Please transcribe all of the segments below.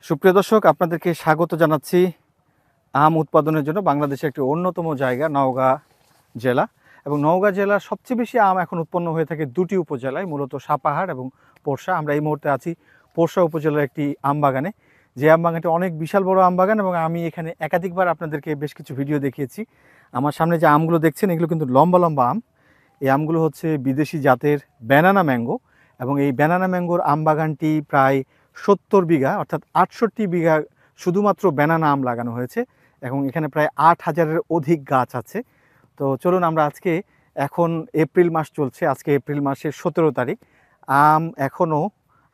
সুপ্রিয় দর্শক, আপনাদেরকে স্বাগত জানাচ্ছি আম উৎপাদনের জন্য বাংলাদেশের একটি অন্যতম জায়গা নওগাঁ জেলা। এবং নওগাঁ জেলার সবচেয়ে বেশি আম এখন উৎপন্ন হয়ে থাকে দুটি উপজেলায়, মূলত সাপাহার এবং পোরশা। আমরা এই মুহূর্তে আছি পোরশা উপজেলার একটি আম বাগানে, যে আম বাগানটি অনেক বিশাল বড় আম বাগান এবং আমি এখানে একাধিকবার আপনাদেরকে বেশ কিছু ভিডিও দেখিয়েছি। আমার সামনে যে আমগুলো দেখছেন এগুলো কিন্তু লম্বা লম্বা আম। এই আমগুলো হচ্ছে বিদেশি জাতের ব্যানানা ম্যাঙ্গো এবং এই ব্যানানা ম্যাঙ্গোর আম বাগানটি প্রায় 70 বিঘা অর্থাৎ 68 বিঘা শুধুমাত্র ব্যানানা আম লাগানো হয়েছে এবং এখানে প্রায় 8,000-এর অধিক গাছ আছে। তো চলুন আমরা আজকে, এখন এপ্রিল মাস চলছে, আজকে এপ্রিল মাসের 17 তারিখ। আম এখনও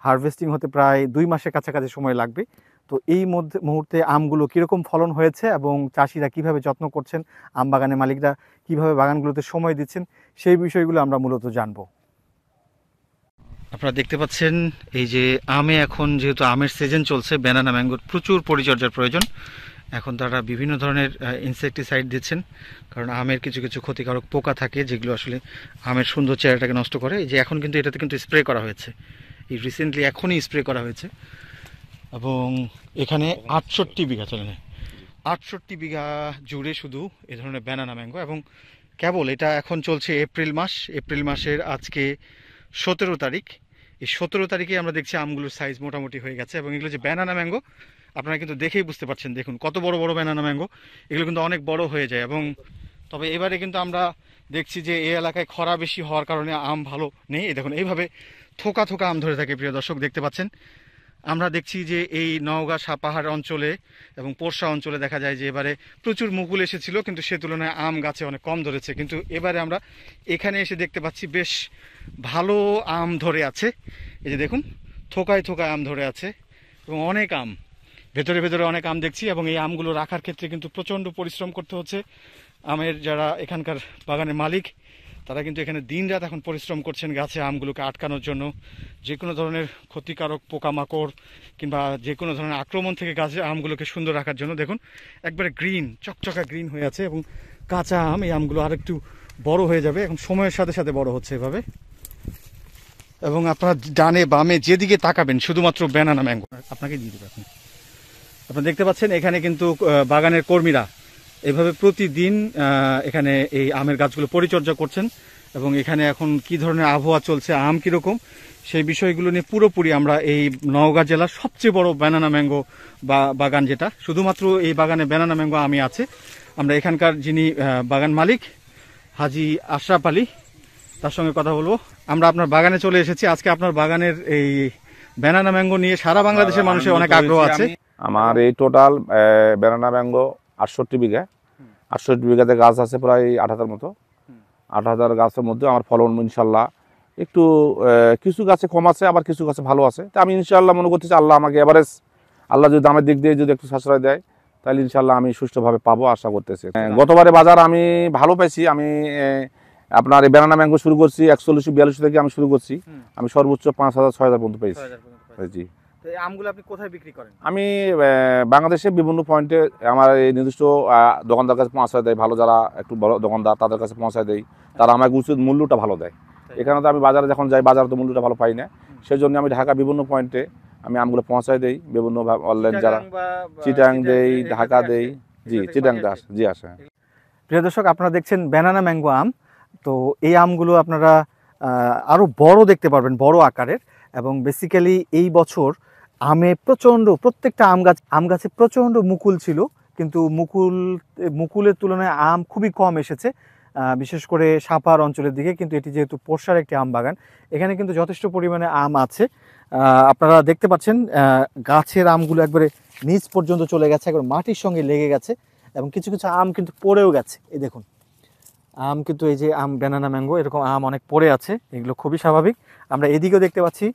হারভেস্টিং হতে প্রায় 2 মাসের কাছাকাছি সময় লাগবে। তো এই মুহূর্তে আমগুলো কীরকম ফলন হয়েছে এবং চাষিরা কিভাবে যত্ন করছেন, আম বাগানের মালিকরা কিভাবে বাগানগুলোতে সময় দিচ্ছেন, সেই বিষয়গুলো আমরা মূলত জানবো। আপনারা দেখতে পাচ্ছেন এই যে আমে এখন যেহেতু আমের সিজন চলছে, ব্যানানা ম্যাঙ্গোর প্রচুর পরিচর্যার প্রয়োজন। এখন তারা বিভিন্ন ধরনের ইনসেকটিসাইড দিচ্ছেন, কারণ আমের কিছু কিছু ক্ষতিকারক পোকা থাকে যেগুলো আসলে আমের সুন্দর চেহারাটাকে নষ্ট করে। এই যে এখন কিন্তু এটাতে কিন্তু স্প্রে করা হয়েছে, এই রিসেন্টলি এখনই স্প্রে করা হয়েছে। এবং এখানে 68 বিঘা, চলে না 68 বিঘা জুড়ে শুধু এ ধরনের ব্যানানা ম্যাঙ্গো। এবং কেবল এটা এখন চলছে এপ্রিল মাস, এপ্রিল মাসের আজকে 17 তারিখ। এই 17 তারিখে আমরা দেখছি আমগুলোর সাইজ মোটামুটি হয়ে গেছে। এবং এগুলো যে ব্যানানা ম্যাঙ্গো আপনারা কিন্তু দেখেই বুঝতে পারছেন, দেখুন কত বড় বড় ব্যানানা ম্যাঙ্গো, এগুলো কিন্তু অনেক বড় হয়ে যায়। এবং তবে এবারে কিন্তু আমরা দেখছি যে এই এলাকায় খরা বেশি হওয়ার কারণে আম ভালো নেই। দেখুন এইভাবে থোকা থোকা আম ধরে থাকে। প্রিয় দর্শক, দেখতে পাচ্ছেন আমরা দেখছি যে এই নওগাঁ সাপাহার অঞ্চলে এবং পোরশা অঞ্চলে দেখা যায় যে এবারে প্রচুর মুকুল এসেছিল, কিন্তু সে তুলনায় আম গাছে অনেক কম ধরেছে। কিন্তু এবারে আমরা এখানে এসে দেখতে পাচ্ছি বেশ ভালো আম ধরে আছে। এই যে দেখুন থোকায় থোকায় আম ধরে আছে এবং অনেক আম, ভেতরে ভেতরে অনেক আম দেখছি। এবং এই আমগুলো রাখার ক্ষেত্রে কিন্তু প্রচণ্ড পরিশ্রম করতে হচ্ছে। আমের যারা এখানকার বাগানের মালিক তারা কিন্তু এখানে দিন রাত এখন পরিশ্রম করছেন গাছে আমগুলোকে আটকানোর জন্য, যে কোনো ধরনের ক্ষতিকারক পোকামাকড় কিংবা যে কোনো ধরনের আক্রমণ থেকে গাছের আমগুলোকে সুন্দর রাখার জন্য। দেখুন একবারে গ্রিন, চকচকা গ্রিন হয়ে আছে এবং কাঁচা আম, এই আমগুলো আরেকটু বড় হয়ে যাবে, এখন সময়ের সাথে সাথে বড় হচ্ছে এভাবে। এবং আপনারা ডানে বামে যেদিকে তাকাবেন শুধুমাত্র ব্যানানা ম্যাঙ্গো। আপনাকে দিয়ে দেবে এখন। আপনারা দেখতে পাচ্ছেন এখানে কিন্তু বাগানের কর্মীরা এভাবে প্রতিদিন এখানে এই আমের গাছগুলো পরিচর্যা করছেন। এবং এখানে এখন কি ধরনের আবহাওয়া চলছে, আম কীরকম, সেই বিষয়গুলো নিয়ে পুরোপুরি আমরা এই নওগাঁ জেলার সবচেয়ে বড় ব্যানানা ম্যাঙ্গো বাগান, যেটা শুধুমাত্র এই বাগানে ব্যানানা ম্যাঙ্গো আমি আছে, আমরা এখানকার যিনি বাগান মালিক হাজি আশরাফ আলী, তার সঙ্গে কথা বলবো। আমরা আপনার বাগানে চলে এসেছি আজকে। আপনার বাগানের এই ব্যানানা ম্যাঙ্গো নিয়ে সারা বাংলাদেশের মানুষের অনেক আগ্রহ আছে। আমার এই টোটাল ব্যানানা ম্যাঙ্গো 68 বিঘা, 68 বিঘাতে গাছ আছে প্রায় 8,000 মতো। 8,000 গাছের মধ্যে আমার ফলন ইনশাল্লাহ একটু কিছু গাছে কম আছে, আবার কিছু গাছে ভালো আছে। তা আমি ইনশাল্লাহ মনে করতেছি আল্লাহ আমাকে এভারেজ, আল্লাহ যদি দামের দিক দিয়ে যদি একটু সাশ্রয় দেয় তাহলে ইনশাল্লাহ আমি সুষ্ঠুভাবে পাবো আশা করতেছি। গতবারে বাজার আমি ভালো পাইছি। আমি আপনার এই ব্যানানা ম্যাঙ্গো শুরু করছি 41-42 থেকে আমি শুরু করছি, আমি সর্বোচ্চ 5,000-6,000 পর্যন্ত পেয়েছি। আমগুলো আপনি কোথায় বিক্রি করেন? আমি বাংলাদেশে বিভিন্ন পয়েন্টে আমার এই নির্দিষ্ট দোকানদার কাছে পৌঁছায় দেয়, ভালো যারা একটু বড় দোকানদার তাদের কাছে পৌঁছায় দেয়, তারা আমাকে উচিত মূল্যটা ভালো দেয়। এখানে তো আমি বাজারে যখন যাই বাজারে তো মূল্যটা ভালো পাই না, সেই জন্য আমি ঢাকা বিভিন্ন পয়েন্টে আমি আমগুলো পৌঁছায় দেই, বিভিন্ন অনলাইন যারা চিটাং দেই, ঢাকা দেই। জি, চিটাং জি আসে। প্রিয় দর্শক, আপনারা দেখছেন ব্যানানা ম্যাঙ্গো আম। তো এই আমগুলো আপনারা আরও বড় দেখতে পারবেন, বড় আকারের। এবং বেসিক্যালি এই বছর আমে প্রত্যেকটা আম গাছে প্রচণ্ড মুকুল ছিল, কিন্তু মুকুলের তুলনায় আম খুবই কম এসেছে, বিশেষ করে সাপার অঞ্চলের দিকে। কিন্তু এটি যেহেতু পোরশার একটি আম বাগান, এখানে কিন্তু যথেষ্ট পরিমাণে আম আছে। আপনারা দেখতে পাচ্ছেন গাছের আমগুলো একবারে নিচ পর্যন্ত চলে গেছে, একবার মাটির সঙ্গে লেগে গেছে। এবং কিছু কিছু আম কিন্তু পড়েও গেছে। এই দেখুন আম কিন্তু, এই যে আম ব্যানানা ম্যাঙ্গো, এরকম আম অনেক পড়ে আছে, এগুলো খুবই স্বাভাবিক। আমরা এদিকেও দেখতে পাচ্ছি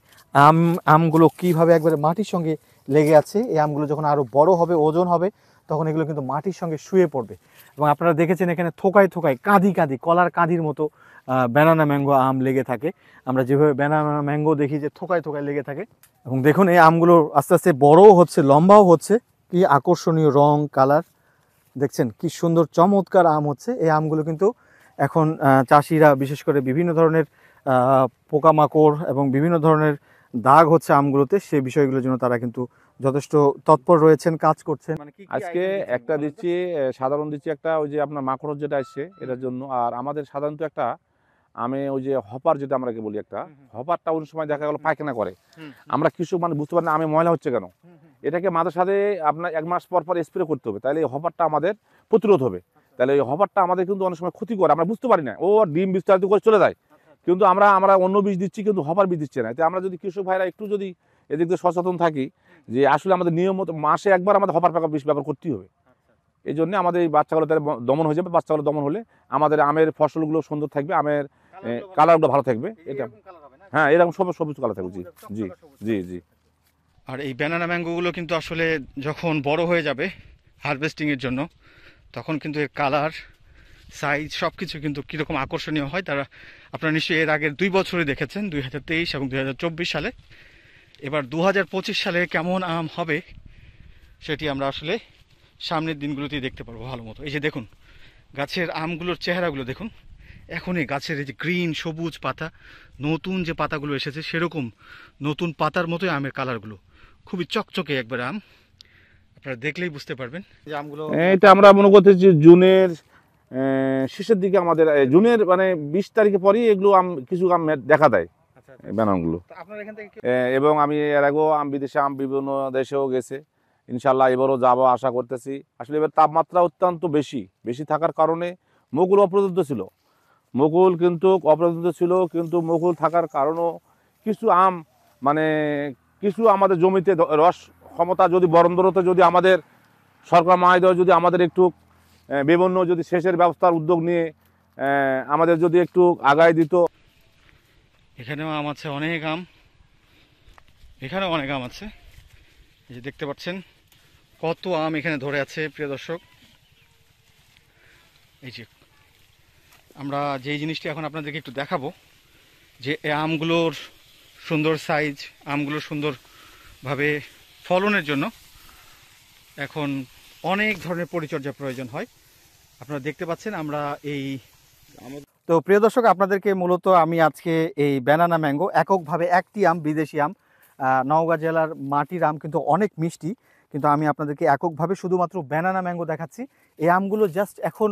আমগুলো কীভাবে একবারে মাটির সঙ্গে লেগে আছে। এই আমগুলো যখন আরও বড় হবে, ওজন হবে, তখন এগুলো কিন্তু মাটির সঙ্গে শুয়ে পড়বে। এবং আপনারা দেখেছেন এখানে থোকায় থোকায় কাঁদি কলার কাঁদির মতো ব্যানানা ম্যাঙ্গো আম লেগে থাকে। আমরা যেভাবে ব্যানানা ম্যাঙ্গো দেখি যে থোকায় থোকায় লেগে থাকে। এবং দেখুন এই আমগুলো আস্তে আস্তে বড়ও হচ্ছে, লম্বাও হচ্ছে। কি আকর্ষণীয় রং, কালার দেখছেন, কি সুন্দর চমৎকার আম হচ্ছে। এই আমগুলো কিন্তু এখন চাষিরা বিশেষ করে বিভিন্ন ধরনের পোকামাকড় এবং বিভিন্ন ধরনের দাগ হচ্ছে আমগুলোতে, সেই বিষয়গুলোর জন্য তারা কিন্তু যথেষ্ট তৎপর রয়েছেন, কাজ করছেন। মানে কি আজকে একটা দিচ্ছি, সাধারণ দিচ্ছি একটা, ওই যে আপনার মাকড় যেটা আসছে এটার জন্য। আর আমাদের সাধারণত একটা আমি ওই যে হপার যেটা আমরা বলি একটা, হপারটা অনেক সময় দেখা গেল পায়খানা করে, আমরা কিছু মানে বুঝতে পারি না আমি ময়লা হচ্ছে কেন, এটাকে মাঝে সাথে আপনার 1 মাস পর পর স্প্রে করতে হবে, তাহলে এই হপারটা আমাদের প্রতিরোধ হবে। তাহলে এই হপারটা আমাদের কিন্তু অনেক সময় ক্ষতি করে, আমরা বুঝতে পারি না, ও ডিম বিস্তারিত করে চলে যায়, কিন্তু আমরা আমরা অন্য বীজ দিচ্ছি কিন্তু হপার বীজ দিচ্ছে না। তাই আমরা যদি কৃষক ভাইরা একটু যদি এদিক দিয়ে সচেতন থাকি যে আসলে আমাদের নিয়মিত মাসে একবার আমাদের হপার পাকা বিষ ব্যবহার করতেই হবে। এই জন্য আমাদের এই বাচ্চাগুলো তাহলে দমন হয়ে যাবে, বাচ্চাগুলো দমন হলে আমাদের আমের ফসলগুলো সুন্দর থাকবে, আমের কালারগুলো ভালো থাকবে। এটা হ্যাঁ, এরকম সবুজ কালার থাকবে। জি জি জি জি। আর এই ব্যানানা ম্যাঙ্গোগুলো কিন্তু আসলে যখন বড় হয়ে যাবে হারভেস্টিংয়ের জন্য, তখন কিন্তু এর কালার, সাইজ সব কিছু কিন্তু কীরকম আকর্ষণীয় হয় তারা আপনারা নিশ্চয়ই এর আগের 2 বছরে দেখেছেন, 2023 এবং 2024 সালে। এবার 2025 সালে কেমন আম হবে সেটি আমরা আসলে সামনের দিনগুলোতেই দেখতে পারবো ভালো মতো। এই যে দেখুন গাছের আমগুলোর চেহারাগুলো দেখুন, এখনই গাছের এই যে গ্রিন সবুজ পাতা, নতুন যে পাতাগুলো এসেছে সেরকম নতুন পাতার মতোই আমের কালারগুলো, খুবই চকচকে একবার আম, আপনারা দেখলেই বুঝতে পারবেন যে আমগুলো। এটা আমরা মনে করতেছি জুনের শেষের দিকে, আমাদের জুনের মানে 20 তারিখে পরেই এগুলো আম কিছু আম দেখা দেয় ব্যানারগুলো। আপনার এখান থেকে এবং আমি এর আগেও আম বিদেশে আম বিভিন্ন দেশেও গেছে, ইনশাল্লাহ এবারও যাবো আশা করতেছি। আসলে এবার তাপমাত্রা অত্যন্ত বেশি বেশি থাকার কারণে মুকুল অপ্রতিরোধ ছিল, মুকুল কিন্তু অপ্রতিরোধ ছিল, কিন্তু মুকুল থাকার কারণও কিছু আম মানে কিছু আমাদের জমিতে রস ক্ষমতা যদি বরন্দরতে যদি আমাদের সরকার মহোদয় যদি আমাদের একটু বিভিন্ন যদি সেচের ব্যবস্থার উদ্যোগ নিয়ে আমাদের যদি একটু আগায় দিত। এখানেও আম আছে, অনেক আম, এখানেও অনেক আম আছে। এই যে দেখতে পাচ্ছেন কত আম এখানে ধরে আছে প্রিয় দর্শক। এই যে আমরা যেই জিনিসটি এখন আপনাদেরকে একটু দেখাবো, যে এই আমগুলোর সুন্দর সাইজ, আমগুলোর সুন্দরভাবে ফলনের জন্য এখন অনেক ধরনের পরিচর্যা প্রয়োজন হয়। আপনারা দেখতে পাচ্ছেন আমরা এই, তো প্রিয় দর্শক আপনাদেরকে মূলত আমি আজকে এই ব্যানানা ম্যাঙ্গো, এককভাবে একটি আম, বিদেশি আম, নওগাঁ জেলার মাটির আম কিন্তু অনেক মিষ্টি, কিন্তু আমি আপনাদেরকে এককভাবে শুধুমাত্র ব্যানানা ম্যাঙ্গো দেখাচ্ছি। এই আমগুলো জাস্ট এখন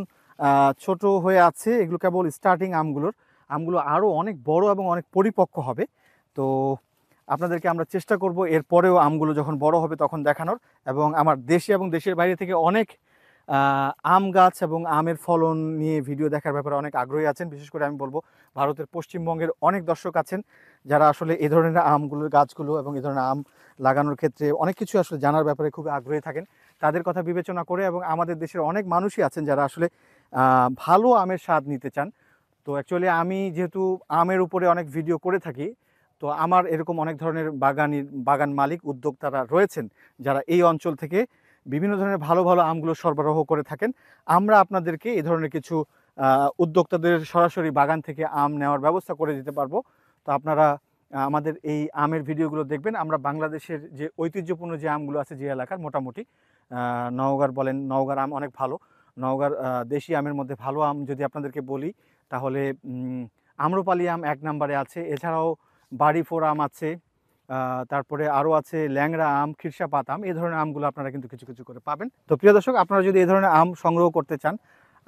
ছোট হয়ে আছে, এগুলো কেবল স্টার্টিং আমগুলো আরও অনেক বড় এবং অনেক পরিপক্ক হবে। তো আপনাদেরকে আমরা চেষ্টা করব এরপরেও আমগুলো যখন বড় হবে তখন দেখানোর, এবং আমার দেশে এবং দেশের বাইরে থেকে অনেক আম গাছ এবং আমের ফলন নিয়ে ভিডিও দেখার ব্যাপারে অনেক আগ্রহী আছেন। বিশেষ করে আমি বলবো ভারতের পশ্চিমবঙ্গের অনেক দর্শক আছেন যারা আসলে এই ধরনের আমগুলোর গাছগুলো এবং এই ধরনের আম লাগানোর ক্ষেত্রে অনেক কিছু আসলে জানার ব্যাপারে খুব আগ্রহী থাকেন। তাদের কথা বিবেচনা করে, এবং আমাদের দেশের অনেক মানুষই আছেন যারা আসলে ভালো আমের স্বাদ নিতে চান। তো অ্যাকচুয়ালি আমি যেহেতু আমের উপরে অনেক ভিডিও করে থাকি, তো আমার এরকম অনেক ধরনের বাগান মালিক, উদ্যোক্তারা রয়েছেন যারা এই অঞ্চল থেকে বিভিন্ন ধরনের ভালো ভালো আমগুলো সরবরাহ করে থাকেন। আমরা আপনাদেরকে এই ধরনের কিছু উদ্যোক্তাদের সরাসরি বাগান থেকে আম নেওয়ার ব্যবস্থা করে দিতে পারবো। তো আপনারা আমাদের এই আমের ভিডিওগুলো দেখবেন। আমরা বাংলাদেশের যে ঐতিহ্যপূর্ণ যে আমগুলো আছে যে এলাকার, মোটামুটি নওগাঁর বলেন, নওগাঁর আম অনেক ভালো। নওগাঁর দেশি আমের মধ্যে ভালো আম যদি আপনাদেরকে বলি তাহলে আম্রপালি আম 1 নম্বরে আছে। এছাড়াও বাড়িফোর আম আছে, তারপরে আরও আছে ল্যাংড়া আম, খিরসাপাত আম, এই ধরনের আমগুলো আপনারা কিন্তু কিছু কিছু করে পাবেন। তো প্রিয় দর্শক আপনারা যদি এই ধরনের আম সংগ্রহ করতে চান,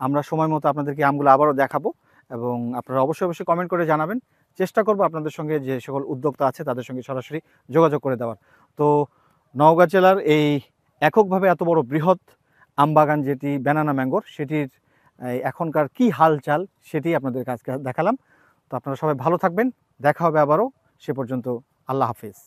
আমরা সময় মতো আপনাদেরকে আমগুলো আবারও দেখাবো, এবং আপনারা অবশ্যই কমেন্ট করে জানাবেন। চেষ্টা করব আপনাদের সঙ্গে যে সকল উদ্যোক্তা আছে তাদের সঙ্গে সরাসরি যোগাযোগ করে দেওয়ার। তো নওগাঁ জেলার এই এককভাবে এত বড় বৃহৎ আম বাগান যেটি ব্যানানা ম্যাঙ্গোর, সেটির এখনকার কি হালচাল সেটি আপনাদের কাছে দেখালাম। তো আপনারা সবাই ভালো থাকবেন, দেখা হবে আবারও। সে পর্যন্ত আল্লাহ হাফিজ।